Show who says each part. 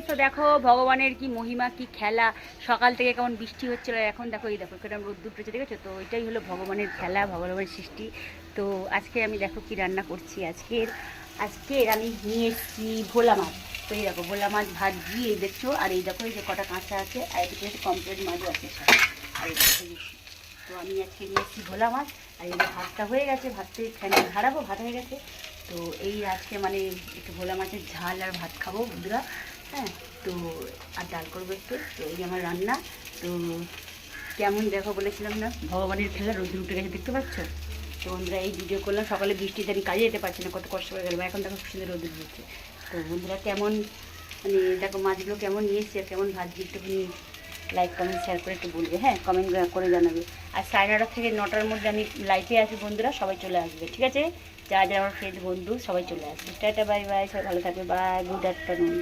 Speaker 1: তো দেখো ভগবানের কি মহিমা, কি খেলা। সকাল থেকে কেমন বৃষ্টি হচ্ছিল, এখন দেখো এই দেখো কেমন রোদ্দুর উঠেছে, দেখেছো তো? এটাই হলো ভগবানের খেলা, ভগবানের সৃষ্টি। তো আজকে আমি দেখো কি রান্না করছি। আজকের আমি নিয়ে এসেছি ভোলা মাছ। তো এই দেখো ভোলা মাছ ভাজি, এই দেখছো। আর এই দেখো এই যে কটা কাঁচা আছে, আর এদিকে কমপ্লিট মাছও আছে সব। আর এই দেখো তো আমি আজকে নিয়ে এসেছি ভোলা মাছ। আর এই ভাতটা হয়ে গেছে, ভাতটা ফ্যানে ঝাড়াবো, ভাত হয়ে গেছে। তো এই আজকে মানে একটু ভোলা মাছের ঝাল আর ভাত খাবো বন্ধুরা। হ্যাঁ, তো আর ডাল করবো একটু। তো এই আমার রান্না। তো কেমন দেখো, বলেছিলাম না ভগবানের খেলা, রোদ্দুর উঠে গেছে, দেখতে পাচ্ছ? তো বন্ধুরা এই ভিডিও করলাম সকালে, বৃষ্টিতে আমি কাজে যেতে পারছি না, কত কষ্ট হয়ে গেল। এখন দেখো খুব সুন্দর রোদ্দুর হচ্ছে। তো বন্ধুরা কেমন মানে দেখো মাছগুলো কেমন নিয়েছি আর কেমন ভাজছি, একটুখানি লাইক কমেন্ট শেয়ার করে একটু বলবে, হ্যাঁ কমেন্ট করে জানাবে। আর 9:30 থেকে 9টার মধ্যে আমি লাইভে আছি বন্ধুরা, সবাই চলে আসবে, ঠিক আছে? যারা যারা আমার ফ্রেন্ড বন্ধু সবাই চলে আসবে। টাটা বাই বাই, সবাই ভালো থাকবে, বাই, গুড আফটারনুন।